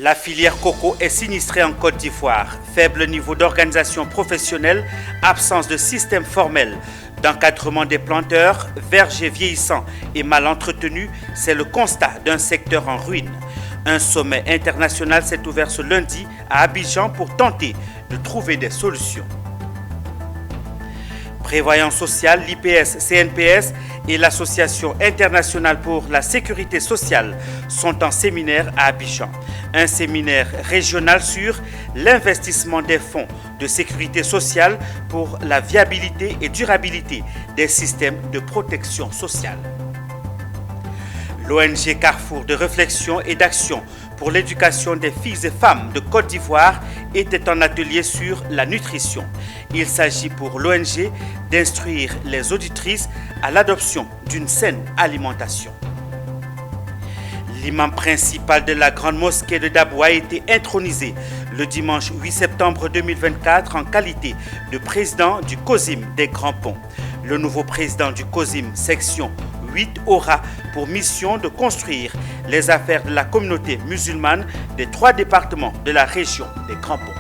La filière coco est sinistrée en Côte d'Ivoire. Faible niveau d'organisation professionnelle, absence de système formel, d'encadrement des planteurs, vergers vieillissants et mal entretenus, c'est le constat d'un secteur en ruine. Un sommet international s'est ouvert ce lundi à Abidjan pour tenter de trouver des solutions. Prévoyance sociale, l'IPS, CNPS et l'Association internationale pour la sécurité sociale sont en séminaire à Abidjan. Un séminaire régional sur l'investissement des fonds de sécurité sociale pour la viabilité et durabilité des systèmes de protection sociale. L'ONG Carrefour de réflexion et d'action pour l'éducation des filles et femmes de Côte d'Ivoire était en atelier sur la nutrition. Il s'agit pour l'ONG d'instruire les auditrices à l'adoption d'une saine alimentation. L'imam principal de la grande mosquée de Dabou a été intronisé le dimanche 8 septembre 2024 en qualité de président du COSIM des Grands Ponts. Le nouveau président du COSIM section 8 aura pour mission de construire les affaires de la communauté musulmane des 3 départements de la région des Grands Ponts.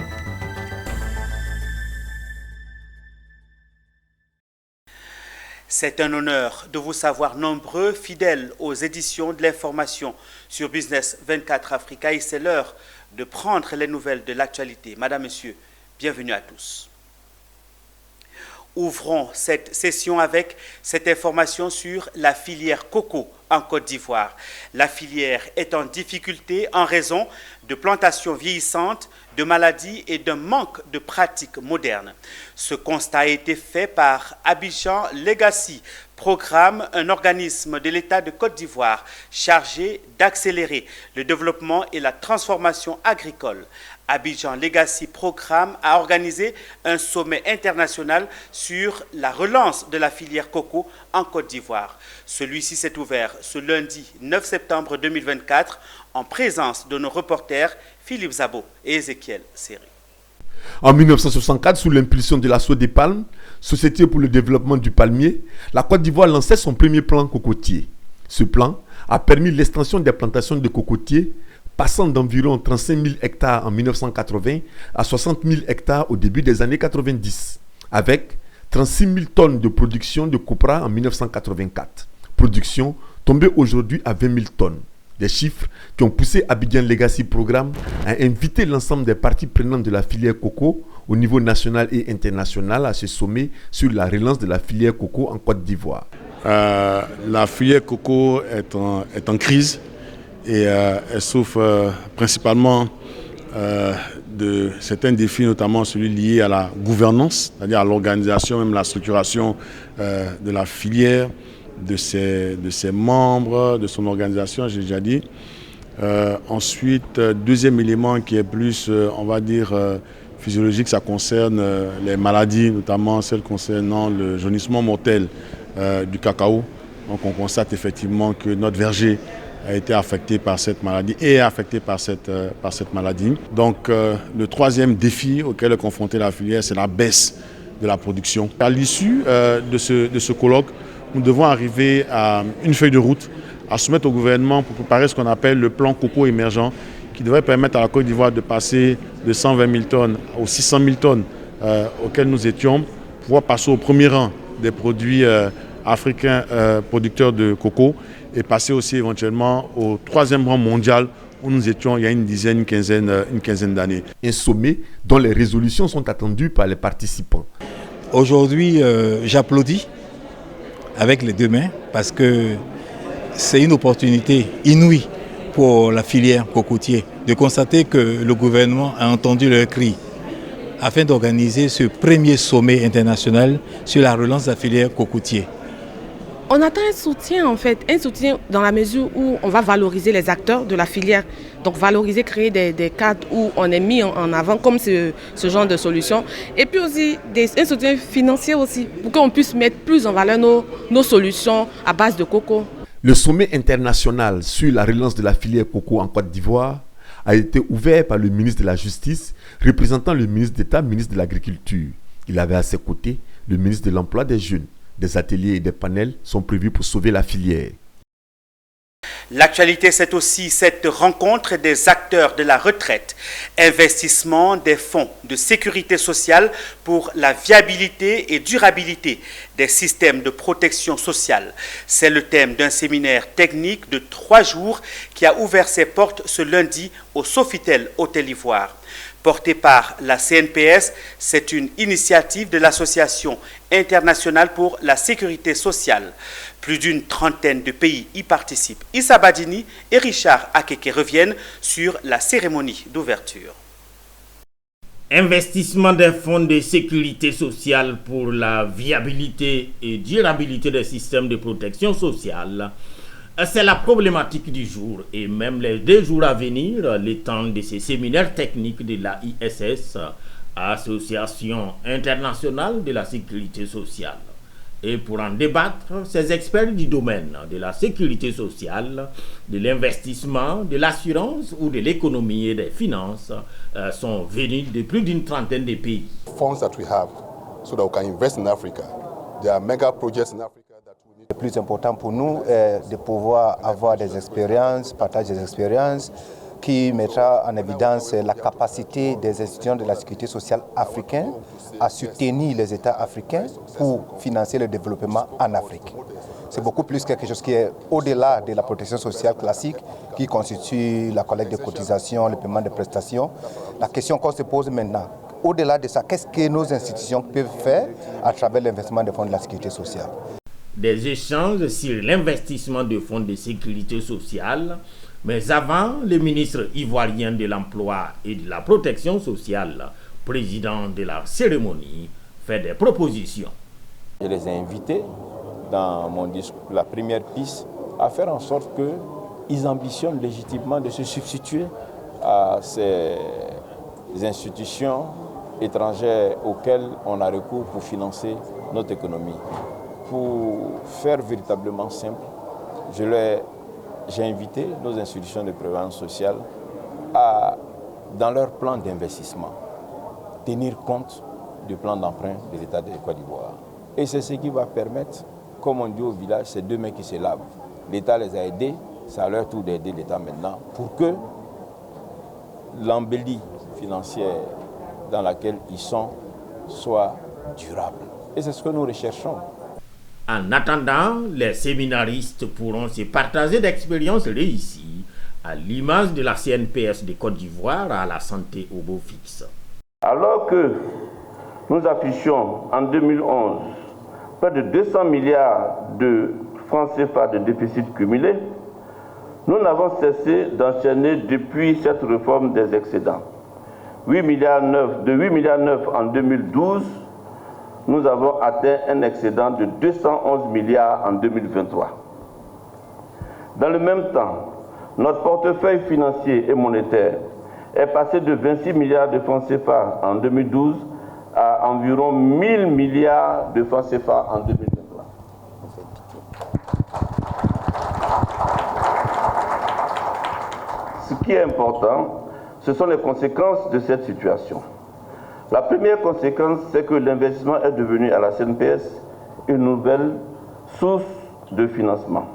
C'est un honneur de vous savoir nombreux, fidèles aux éditions de l'information sur Business 24 Africa et c'est l'heure de prendre les nouvelles de l'actualité. Madame, Monsieur, bienvenue à tous. Ouvrons cette session avec cette information sur la filière coco en Côte d'Ivoire. La filière est en difficulté en raison de plantations vieillissantes, de maladies et d'un manque de pratiques modernes. Ce constat a été fait par Abidjan Legacy Programme, un organisme de l'État de Côte d'Ivoire chargé d'accélérer le développement et la transformation agricole. Abidjan Legacy Programme a organisé un sommet international sur la relance de la filière coco en Côte d'Ivoire. Celui-ci s'est ouvert ce lundi 9 septembre 2024 en présence de nos reporters Philippe Zabo et Ezekiel Seri. En 1964, sous l'impulsion de l'Assaut des Palmes, Société pour le développement du palmier, la Côte d'Ivoire lançait son premier plan cocotier. Ce plan a permis l'extension des plantations de cocotiers, passant d'environ 35 000 hectares en 1980 à 60 000 hectares au début des années 90, avec 36 000 tonnes de production de copra en 1984. Production tombée aujourd'hui à 20 000 tonnes. Des chiffres qui ont poussé Abidjan Legacy Programme à inviter l'ensemble des parties prenantes de la filière coco au niveau national et international à se sommer sur la relance de la filière coco en Côte d'Ivoire. La filière coco est en crise et elle souffre principalement de certains défis, notamment celui lié à la gouvernance, c'est-à-dire à l'organisation, même la structuration de la filière, de ses membres, de son organisation, j'ai déjà dit. Ensuite, deuxième élément qui est plus, on va dire, physiologique, ça concerne les maladies, notamment celles concernant le jaunissement mortel du cacao. Donc on constate effectivement que notre verger a été affecté par cette maladie et est affecté par cette maladie. Donc le troisième défi auquel est confrontée la filière, c'est la baisse de la production. À l'issue de ce colloque, nous devons arriver à une feuille de route à soumettre au gouvernement pour préparer ce qu'on appelle le plan coco émergent qui devrait permettre à la Côte d'Ivoire de passer de 120 000 tonnes aux 600 000 tonnes auxquelles nous étions, pouvoir passer au premier rang des produits africains producteurs de coco et passer aussi éventuellement au troisième rang mondial où nous étions il y a une quinzaine d'années. Un sommet dont les résolutions sont attendues par les participants. Aujourd'hui, j'applaudis avec les deux mains parce que c'est une opportunité inouïe pour la filière cocotier de constater que le gouvernement a entendu leurs cris afin d'organiser ce premier sommet international sur la relance de la filière cocotier. On attend un soutien en fait, un soutien dans la mesure où on va valoriser les acteurs de la filière, donc valoriser, créer des cadres où on est mis en avant comme ce genre de solution. Et puis aussi un soutien financier aussi, pour qu'on puisse mettre plus en valeur nos solutions à base de coco. Le sommet international sur la relance de la filière coco en Côte d'Ivoire a été ouvert par le ministre de la Justice, représentant le ministre d'État, ministre de l'Agriculture. Il avait à ses côtés le ministre de l'Emploi des Jeunes. Des ateliers et des panels sont prévus pour sauver la filière. L'actualité, c'est aussi cette rencontre des acteurs de la retraite, investissement des fonds de sécurité sociale pour la viabilité et durabilité des systèmes de protection sociale. C'est le thème d'un séminaire technique de 3 jours qui a ouvert ses portes ce lundi au Sofitel Hôtel Ivoire. Porté par la CNPS, c'est une initiative de l'Association internationale pour la sécurité sociale. Plus d'une trentaine de pays y participent. Issa Badini et Richard Akeke reviennent sur la cérémonie d'ouverture. Investissement des fonds de sécurité sociale pour la viabilité et durabilité des systèmes de protection sociale. C'est la problématique du jour et même les 2 jours à venir, le temps de ces séminaires techniques de l'AISS, Association internationale de la sécurité sociale. Et pour en débattre, ces experts du domaine de la sécurité sociale, de l'investissement, de l'assurance ou de l'économie et des finances sont venus de plus d'une trentaine de pays. Funds that we have so that we can invest in Africa. There are mega projects in Africa. Le plus important pour nous est de pouvoir avoir des expériences, partager des expériences qui mettra en évidence la capacité des institutions de la sécurité sociale africaines à soutenir les États africains pour financer le développement en Afrique. C'est beaucoup plus quelque chose qui est au-delà de la protection sociale classique qui constitue la collecte de cotisations, le paiement de prestations. La question qu'on se pose maintenant, au-delà de ça, qu'est-ce que nos institutions peuvent faire à travers l'investissement des fonds de la sécurité sociale? Des échanges sur l'investissement de fonds de sécurité sociale, mais avant, le ministre ivoirien de l'Emploi et de la Protection sociale, président de la cérémonie, fait des propositions. Je les ai invités dans mon discours, la première piste, à faire en sorte qu'ils ambitionnent légitimement de se substituer à ces institutions étrangères auxquelles on a recours pour financer notre économie. Pour faire véritablement simple, j'ai invité nos institutions de prévoyance sociale à, dans leur plan d'investissement, tenir compte du plan d'emprunt de l'État de Côte d'Ivoire. Et c'est ce qui va permettre, comme on dit au village, c'est 2 mains qui se lavent. L'État les a aidés, c'est à leur tour d'aider l'État maintenant pour que l'embellie financière dans laquelle ils sont soit durable. Et c'est ce que nous recherchons. En attendant, les séminaristes pourront se partager d'expériences réussies à l'image de la CNPS de Côte d'Ivoire à la santé au beau fixe. Alors que nous affichions en 2011 près de 200 milliards de francs CFA de déficit cumulé, nous n'avons cessé d'enchaîner depuis cette réforme des excédents. 8,9 milliards en 2012, nous avons atteint un excédent de 211 milliards en 2023. Dans le même temps, notre portefeuille financier et monétaire est passé de 26 milliards de francs CFA en 2012 à environ 1000 milliards de francs CFA en 2023. Ce qui est important, ce sont les conséquences de cette situation. La première conséquence, c'est que l'investissement est devenu à la CNPS une nouvelle source de financement.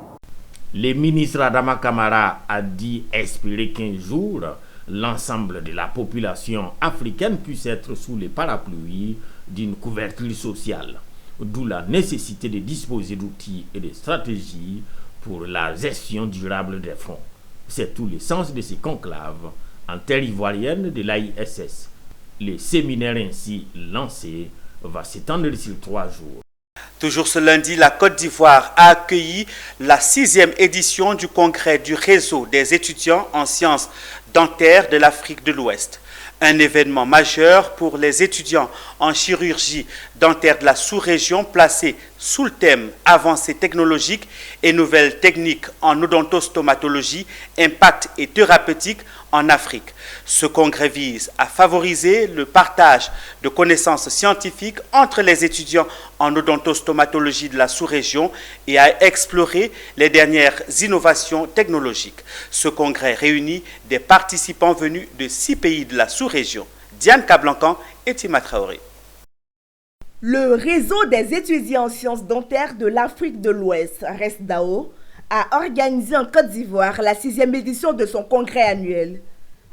Le ministre Adama Kamara a dit espérer qu'un jour, l'ensemble de la population africaine puisse être sous les parapluies d'une couverture sociale, d'où la nécessité de disposer d'outils et de stratégies pour la gestion durable des fonds. C'est tout le sens de ces conclaves en terre ivoirienne de l'AISS. Le séminaire ainsi lancé va s'étendre sur 3 jours. Toujours ce lundi, la Côte d'Ivoire a accueilli la 6e édition du congrès du réseau des étudiants en sciences dentaires de l'Afrique de l'Ouest. Un événement majeur pour les étudiants en chirurgie dentaire de la sous-région placé sous le thème « Avancées technologiques et nouvelles techniques en odontostomatologie, impact et thérapeutique en Afrique ». Ce congrès vise à favoriser le partage de connaissances scientifiques entre les étudiants en odontostomatologie de la sous-région et à explorer les dernières innovations technologiques. Ce congrès réunit des participants venus de 6 pays de la sous-région. Diane Kablancan et Tima Traoré. Le réseau des étudiants en sciences dentaires de l'Afrique de l'Ouest, RESDAO, a organisé en Côte d'Ivoire la 6e édition de son congrès annuel.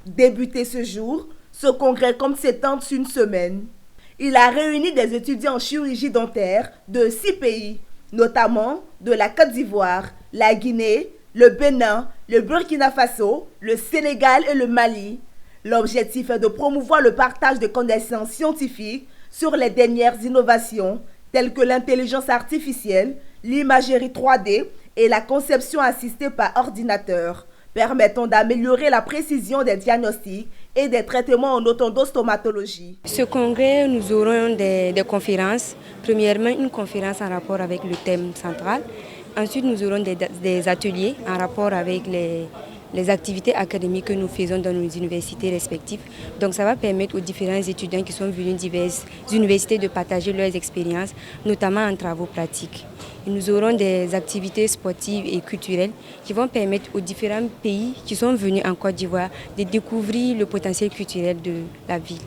Débuté ce jour, ce congrès compte s'étendre sur une semaine. Il a réuni des étudiants en chirurgie dentaire de 6 pays, notamment de la Côte d'Ivoire, la Guinée, le Bénin, le Burkina Faso, le Sénégal et le Mali. L'objectif est de promouvoir le partage de connaissances scientifiques sur les dernières innovations telles que l'intelligence artificielle, l'imagerie 3D et la conception assistée par ordinateur, permettant d'améliorer la précision des diagnostics et des traitements en otondostomatologie. Ce congrès, nous aurons des conférences. Premièrement, une conférence en rapport avec le thème central. Ensuite, nous aurons des ateliers en rapport avec les activités académiques que nous faisons dans nos universités respectives. Donc ça va permettre aux différents étudiants qui sont venus de diverses universités de partager leurs expériences, notamment en travaux pratiques. Et nous aurons des activités sportives et culturelles qui vont permettre aux différents pays qui sont venus en Côte d'Ivoire de découvrir le potentiel culturel de la ville.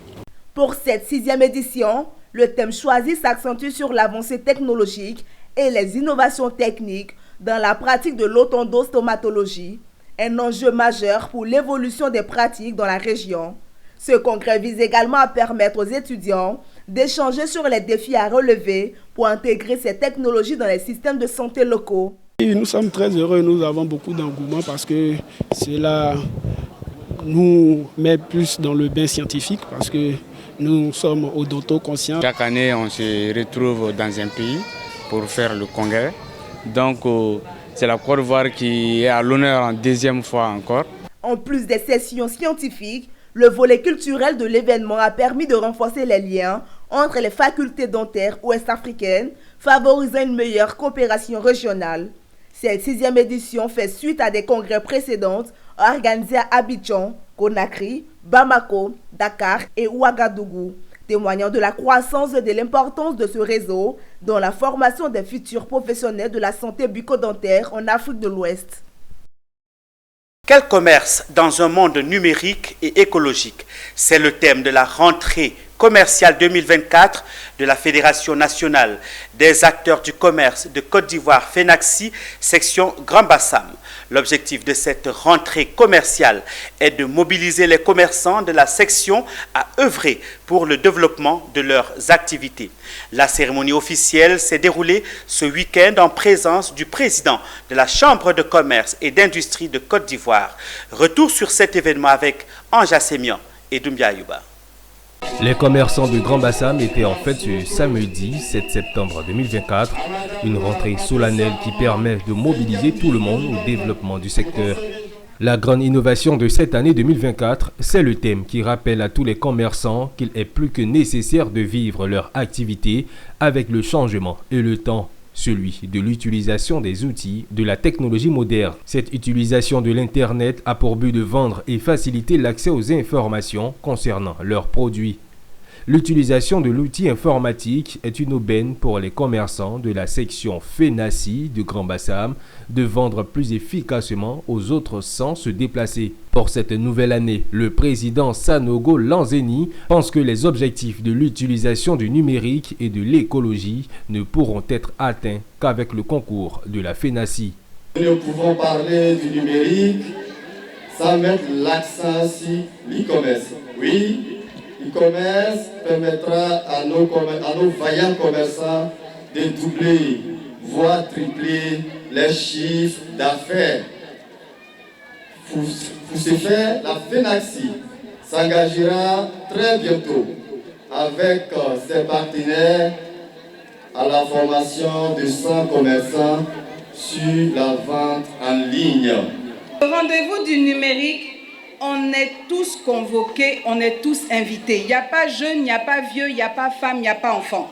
Pour cette 6e édition, le thème choisi s'accentue sur l'avancée technologique et les innovations techniques dans la pratique de l'otondostomatologie, un enjeu majeur pour l'évolution des pratiques dans la région. Ce congrès vise également à permettre aux étudiants d'échanger sur les défis à relever pour intégrer ces technologies dans les systèmes de santé locaux. Et nous sommes très heureux, nous avons beaucoup d'engouement parce que cela nous met plus dans le bain scientifique parce que nous sommes odonto-conscients. Chaque année, on se retrouve dans un pays pour faire le congrès. Donc, c'est la Côte d'Ivoire qui est à l'honneur en 2e fois encore. En plus des sessions scientifiques, le volet culturel de l'événement a permis de renforcer les liens entre les facultés dentaires ouest-africaines, favorisant une meilleure coopération régionale. Cette 6e édition fait suite à des congrès précédents organisés à Abidjan, Conakry, Bamako, Dakar et Ouagadougou, témoignant de la croissance et de l'importance de ce réseau dans la formation des futurs professionnels de la santé bucco-dentaire en Afrique de l'Ouest. Quel commerce dans un monde numérique et écologique? C'est le thème de la rentrée commerciale 2024 de la Fédération nationale des acteurs du commerce de Côte d'Ivoire, FENACSI, section Grand Bassam. L'objectif de cette rentrée commerciale est de mobiliser les commerçants de la section à œuvrer pour le développement de leurs activités. La cérémonie officielle s'est déroulée ce week-end en présence du président de la Chambre de commerce et d'industrie de Côte d'Ivoire. Retour sur cet événement avec Anja Sémian et Doumbia Ayouba. Les commerçants de Grand Bassam étaient en fête ce samedi 7 septembre 2024, une rentrée solennelle qui permet de mobiliser tout le monde au développement du secteur. La grande innovation de cette année 2024, c'est le thème qui rappelle à tous les commerçants qu'il est plus que nécessaire de vivre leur activité avec le changement et le temps. Celui de l'utilisation des outils de la technologie moderne. Cette utilisation de l'Internet a pour but de vendre et faciliter l'accès aux informations concernant leurs produits. L'utilisation de l'outil informatique est une aubaine pour les commerçants de la section FENACSI de Grand Bassam de vendre plus efficacement aux autres sans se déplacer. Pour cette nouvelle année, le président Sanogo Lanzeni pense que les objectifs de l'utilisation du numérique et de l'écologie ne pourront être atteints qu'avec le concours de la FENACSI. Nous ne pouvons parler du numérique sans mettre l'accent sur l'e-commerce. Oui, l'e-commerce permettra à nos vaillants commerçants de doubler, voire tripler les chiffres d'affaires. Pour ce faire, la FENACSI s'engagera très bientôt avec ses partenaires à la formation de 100 commerçants sur la vente en ligne. Au rendez-vous du numérique, on est tous convoqués, on est tous invités. Il n'y a pas jeune, il n'y a pas vieux, il n'y a pas femme, il n'y a pas enfant.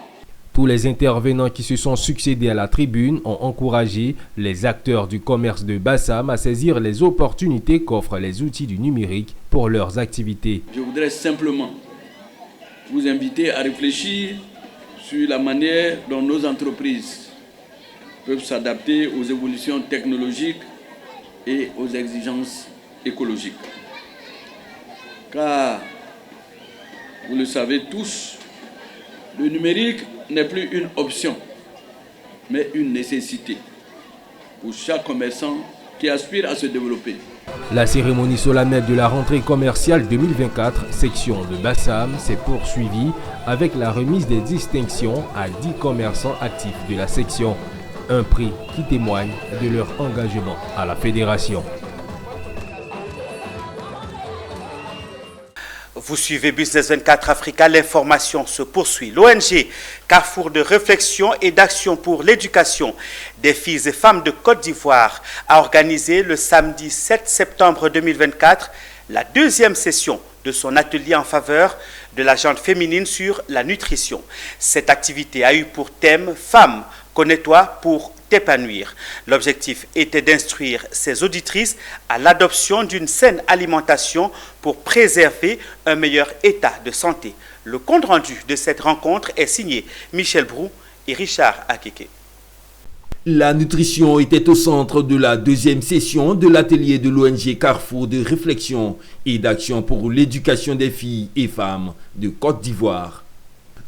Tous les intervenants qui se sont succédés à la tribune ont encouragé les acteurs du commerce de Bassam à saisir les opportunités qu'offrent les outils du numérique pour leurs activités. Je voudrais simplement vous inviter à réfléchir sur la manière dont nos entreprises peuvent s'adapter aux évolutions technologiques et aux exigences écologiques. Car, vous le savez tous, le numérique n'est plus une option, mais une nécessité pour chaque commerçant qui aspire à se développer. La cérémonie solennelle de la rentrée commerciale 2024, section de Bassam, s'est poursuivie avec la remise des distinctions à 10 commerçants actifs de la section. Un prix qui témoigne de leur engagement à la fédération. Vous suivez Business 24 Africa, l'information se poursuit. L'ONG Carrefour de réflexion et d'action pour l'éducation des filles et femmes de Côte d'Ivoire a organisé le samedi 7 septembre 2024 la deuxième session de son atelier en faveur de la gente féminine sur la nutrition. Cette activité a eu pour thème « Femme, connais-toi pour t'épanouir ». L'objectif était d'instruire ses auditrices à l'adoption d'une saine alimentation pour préserver un meilleur état de santé. Le compte-rendu de cette rencontre est signé Michel Brou et Richard Akeke. La nutrition était au centre de la deuxième session de l'atelier de l'ONG Carrefour de réflexion et d'action pour l'éducation des filles et femmes de Côte d'Ivoire.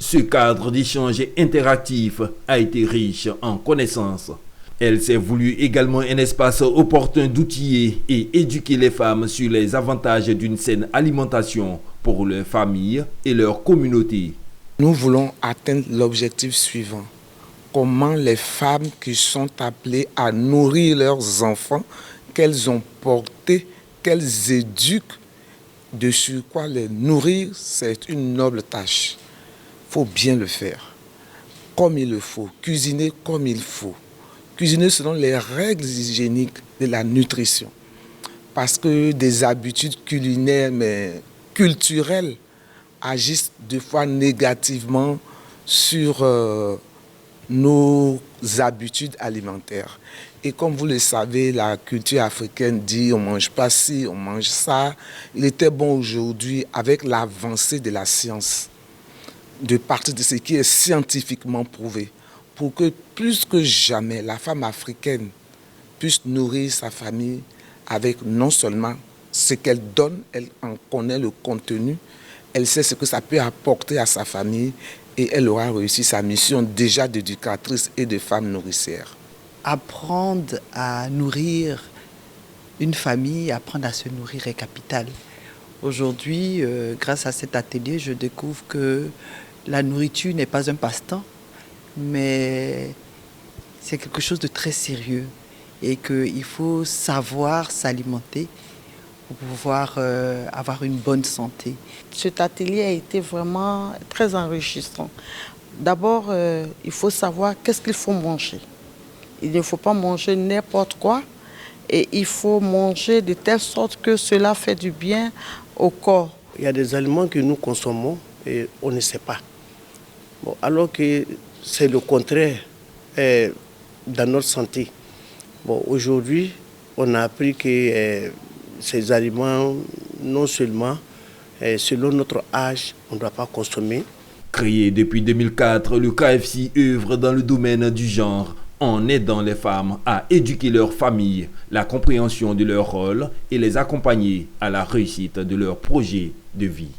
Ce cadre d'échange interactif a été riche en connaissances. Elle s'est voulue également un espace opportun d'outiller et éduquer les femmes sur les avantages d'une saine alimentation pour leurs familles et leur communauté. Nous voulons atteindre l'objectif suivant. Comment les femmes qui sont appelées à nourrir leurs enfants, qu'elles ont portés, qu'elles éduquent, de sur quoi les nourrir, c'est une noble tâche. Il faut bien le faire, comme il le faut, cuisiner comme il faut. Cuisiner selon les règles hygiéniques de la nutrition. Parce que des habitudes culinaires, mais culturelles, agissent des fois négativement sur nos habitudes alimentaires. Et comme vous le savez, la culture africaine dit on ne mange pas ci, on mange ça. Il était bon aujourd'hui, avec l'avancée de la science, de partir de ce qui est scientifiquement prouvé, pour que plus que jamais la femme africaine puisse nourrir sa famille avec non seulement ce qu'elle donne, elle en connaît le contenu, elle sait ce que ça peut apporter à sa famille et elle aura réussi sa mission déjà d'éducatrice et de femme nourricière. Apprendre à nourrir une famille, apprendre à se nourrir est capital. Aujourd'hui, grâce à cet atelier, je découvre que la nourriture n'est pas un passe-temps, mais c'est quelque chose de très sérieux et qu'il faut savoir s'alimenter pour pouvoir avoir une bonne santé. Cet atelier a été vraiment très enrichissant. D'abord, il faut savoir qu'est-ce qu'il faut manger. Il ne faut pas manger n'importe quoi et il faut manger de telle sorte que cela fait du bien au corps. Il y a des aliments que nous consommons et on ne sait pas. Bon, alors que c'est le contraire dans notre santé. Bon, aujourd'hui, on a appris que ces aliments, non seulement selon notre âge, on ne doit pas consommer. Créé depuis 2004, le KFC œuvre dans le domaine du genre en aidant les femmes à éduquer leur famille, la compréhension de leur rôle et les accompagner à la réussite de leur projet de vie.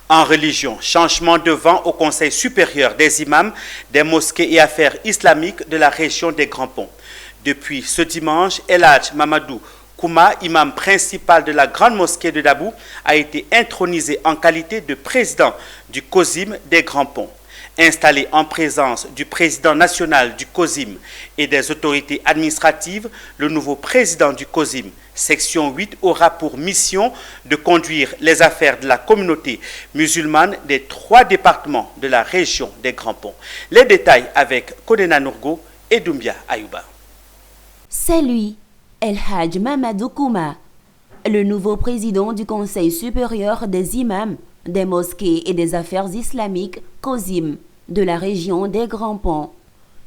En religion, changement de vent au Conseil supérieur des imams des mosquées et affaires islamiques de la région des Grands Ponts. Depuis ce dimanche, El Hadj Mamadou Kouma, imam principal de la grande mosquée de Dabou, a été intronisé en qualité de président du COSIM des Grands Ponts. Installé en présence du président national du COSIM et des autorités administratives, le nouveau président du COSIM, section 8, aura pour mission de conduire les affaires de la communauté musulmane des 3 départements de la région des Grands Ponts. Les détails avec Kodena Nourgo et Doumbia Ayouba. C'est lui, El Hadj Mamadou Kouma, le nouveau président du Conseil supérieur des imams, des mosquées et des affaires islamiques, COSIM, de la région des Grands Ponts.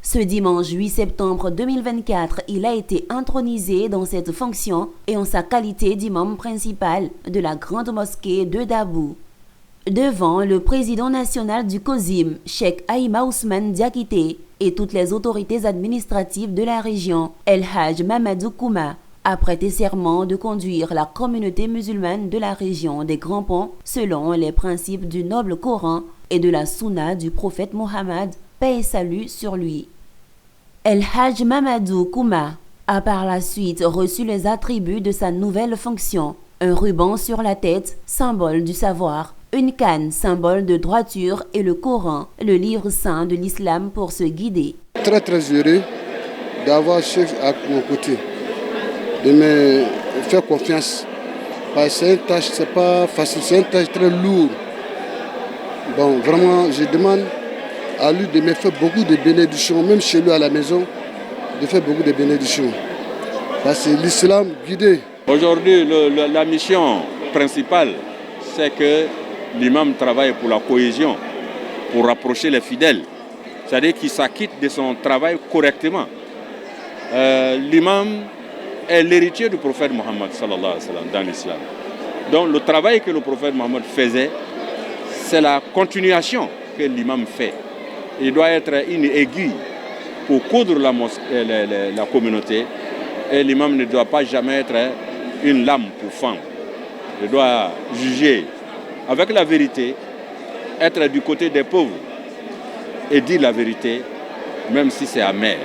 Ce dimanche 8 septembre 2024, il a été intronisé dans cette fonction et en sa qualité d'imam principal de la grande mosquée de Dabou. Devant le président national du COSIM, Cheikh Aïma Ousmane Diakité, et toutes les autorités administratives de la région, El Hadj Mamadou Kouma a prêté serment de conduire la communauté musulmane de la région des Grands Ponts selon les principes du noble Coran et de la Sunna du prophète Mohammed, paix et salut sur lui. El Hadj Mamadou Kouma a par la suite reçu les attributs de sa nouvelle fonction. Un ruban sur la tête, symbole du savoir. Une canne, symbole de droiture, et le Coran, le livre saint de l'islam pour se guider. Très très heureux d'avoir chef à mon côté, de me faire confiance. C'est une tâche, c'est pas facile, c'est une tâche très lourde. Bon, vraiment, je demande à lui de me faire beaucoup de bénédictions, même chez lui à la maison, de faire beaucoup de bénédictions. Parce que l'islam guidé. Aujourd'hui, la mission principale, c'est que l'imam travaille pour la cohésion, pour rapprocher les fidèles. C'est-à-dire qu'il s'acquitte de son travail correctement. L'imam est l'héritier du prophète Mohammed sallallahu alayhi wa sallam dans l'islam. Donc le travail que le prophète Mohammed faisait, c'est la continuation que l'imam fait. Il doit être une aiguille pour coudre la communauté, et l'imam ne doit pas jamais être une lame pour fendre. Il doit juger avec la vérité, être du côté des pauvres et dire la vérité, même si c'est amer.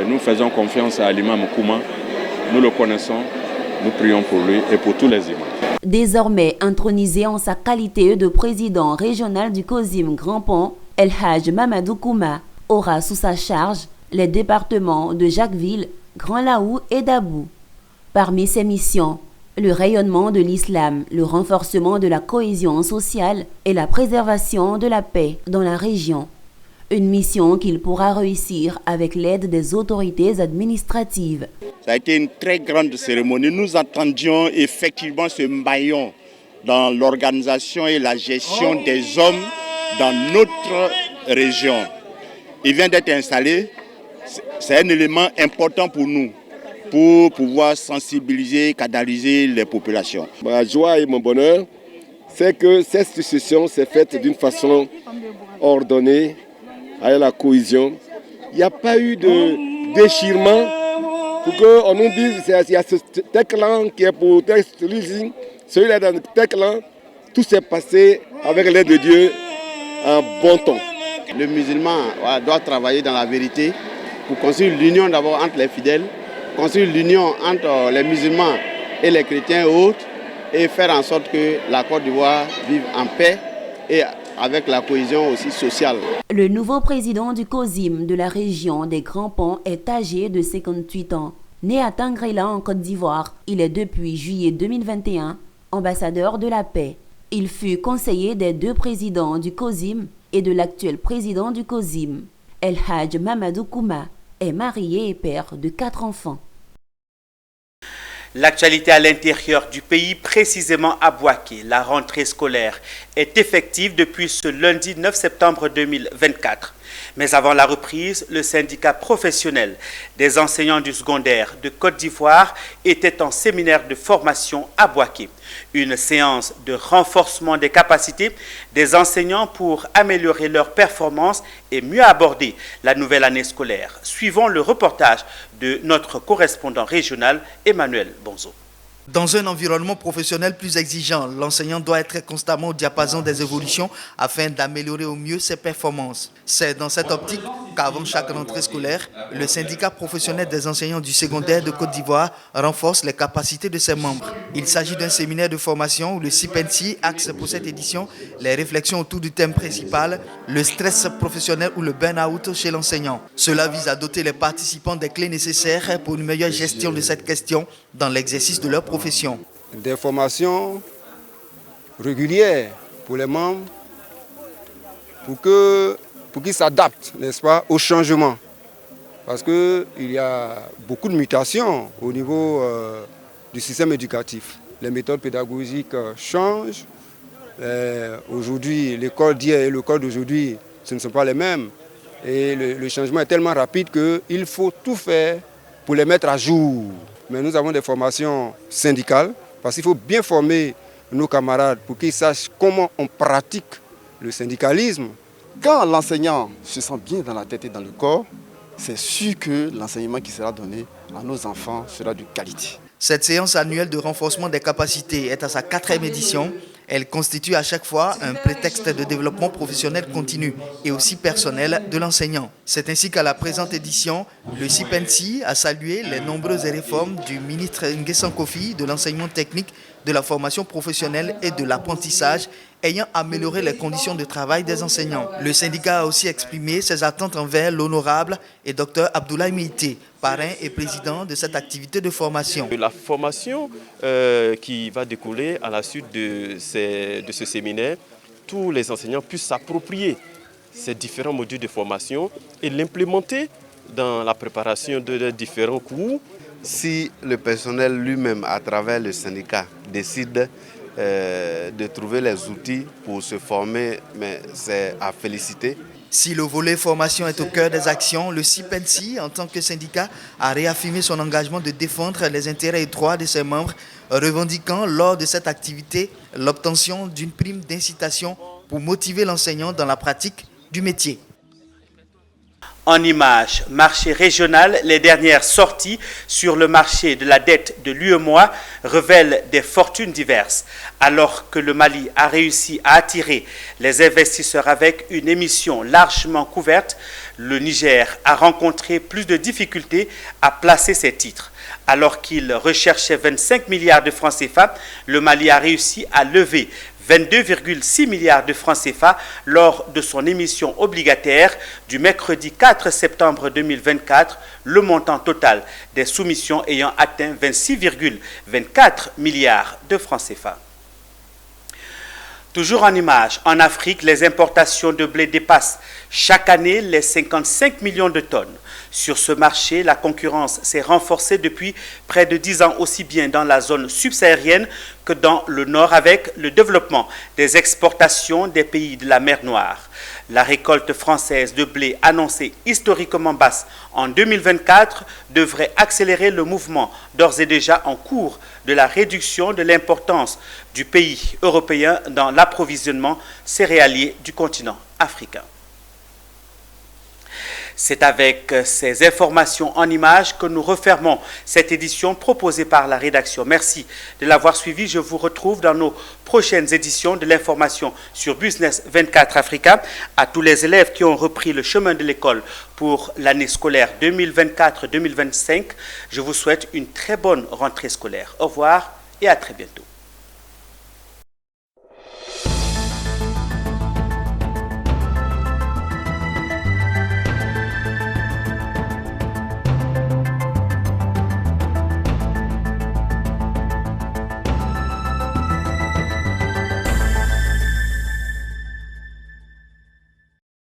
Nous faisons confiance à l'imam Kouma, nous le connaissons, nous prions pour lui et pour tous les imams. Désormais intronisé en sa qualité de président régional du COSIM Grand Pont, El Hadj Mamadou Kouma aura sous sa charge les départements de Jacquesville, Grand Laou et Dabou. Parmi ses missions, le rayonnement de l'islam, le renforcement de la cohésion sociale et la préservation de la paix dans la région. Une mission qu'il pourra réussir avec l'aide des autorités administratives. Ça a été une très grande cérémonie. Nous attendions effectivement ce maillon dans l'organisation et la gestion des hommes dans notre région. Il vient d'être installé. C'est un élément important pour nous, pour pouvoir sensibiliser, canaliser les populations. Ma joie et mon bonheur, c'est que cette succession s'est faite d'une façon ordonnée, avec la cohésion. Il n'y a pas eu de déchirement pour qu'on nous dise qu'il y a ce tel clan qui est pour tel celui-ci, celui-là dans tel clan. Tout s'est passé avec l'aide de Dieu en bon temps. Le musulman doit travailler dans la vérité pour construire l'union d'abord entre les fidèles, construire l'union entre les musulmans et les chrétiens et autres, et faire en sorte que la Côte d'Ivoire vive en paix et avec la cohésion aussi sociale. Le nouveau président du COSIM de la région des Grands Ponts est âgé de 58 ans. Né à Tangrela en Côte d'Ivoire, il est depuis juillet 2021 ambassadeur de la paix. Il fut conseiller des deux présidents du COSIM et de l'actuel président du COSIM. El Hadj Mamadou Kouma est marié et père de 4 enfants. L'actualité à l'intérieur du pays, précisément à Bouaké. La rentrée scolaire est effective depuis ce lundi 9 septembre 2024. Mais avant la reprise, le syndicat professionnel des enseignants du secondaire de Côte d'Ivoire était en séminaire de formation à Bouaké. Une séance de renforcement des capacités des enseignants pour améliorer leurs performances et mieux aborder la nouvelle année scolaire. Suivons le reportage de notre correspondant régional Emmanuel Bonzo. Dans un environnement professionnel plus exigeant, l'enseignant doit être constamment au diapason des évolutions afin d'améliorer au mieux ses performances. C'est dans cette optique qu'avant chaque rentrée scolaire, le syndicat professionnel des enseignants du secondaire de Côte d'Ivoire renforce les capacités de ses membres. Il s'agit d'un séminaire de formation où le CIPENSI axe pour cette édition les réflexions autour du thème principal, le stress professionnel ou le burn-out chez l'enseignant. Cela vise à doter les participants des clés nécessaires pour une meilleure gestion de cette question dans l'exercice de leur profession. Des formations régulières pour les membres pour qu'ils s'adaptent, n'est-ce pas, au changement. Parce qu'il y a beaucoup de mutations au niveau du système éducatif. Les méthodes pédagogiques changent. Aujourd'hui, l'école d'hier et l'école d'aujourd'hui, ce ne sont pas les mêmes. Et le changement est tellement rapide qu'il faut tout faire pour les mettre à jour. Mais nous avons des formations syndicales parce qu'il faut bien former nos camarades pour qu'ils sachent comment on pratique le syndicalisme. Quand l'enseignant se sent bien dans la tête et dans le corps, c'est sûr que l'enseignement qui sera donné à nos enfants sera de qualité. Cette séance annuelle de renforcement des capacités est à sa 4e édition. Elle constitue à chaque fois un prétexte de développement professionnel continu et aussi personnel de l'enseignant. C'est ainsi qu'à la présente édition, le CIPENSI a salué les nombreuses réformes du ministre Nguessan Kofi de l'enseignement technique, de la formation professionnelle et de l'apprentissage, ayant amélioré les conditions de travail des enseignants. Le syndicat a aussi exprimé ses attentes envers l'honorable et Dr Abdoulaye Meïté, parrain et président de cette activité de formation. La formation qui va découler à la suite de ce séminaire, tous les enseignants puissent s'approprier ces différents modules de formation et l'implémenter dans la préparation de différents cours. Si le personnel lui-même, à travers le syndicat, décide de trouver les outils pour se former, mais c'est à féliciter. Si le volet formation est au cœur des actions, le CIPENSI, en tant que syndicat, a réaffirmé son engagement de défendre les intérêts étroits de ses membres, revendiquant lors de cette activité l'obtention d'une prime d'incitation pour motiver l'enseignant dans la pratique du métier. En images, marché régional, les dernières sorties sur le marché de la dette de l'UEMOA révèlent des fortunes diverses. Alors que le Mali a réussi à attirer les investisseurs avec une émission largement couverte, le Niger a rencontré plus de difficultés à placer ses titres. Alors qu'il recherchait 25 milliards de francs CFA, le Mali a réussi à lever 22,6 milliards de francs CFA lors de son émission obligataire du mercredi 4 septembre 2024, le montant total des soumissions ayant atteint 26,24 milliards de francs CFA. Toujours en images, en Afrique, les importations de blé dépassent chaque année les 55 millions de tonnes. Sur ce marché, la concurrence s'est renforcée depuis près de 10 ans, aussi bien dans la zone subsaharienne que dans le nord, avec le développement des exportations des pays de la mer Noire. La récolte française de blé, annoncée historiquement basse en 2024, devrait accélérer le mouvement d'ores et déjà en cours de la réduction de l'importance du pays européen dans l'approvisionnement céréalier du continent africain. C'est avec ces informations en images que nous refermons cette édition proposée par la rédaction. Merci de l'avoir suivi. Je vous retrouve dans nos prochaines éditions de l'information sur Business 24 Africa. À tous les élèves qui ont repris le chemin de l'école pour l'année scolaire 2024-2025, je vous souhaite une très bonne rentrée scolaire. Au revoir et à très bientôt.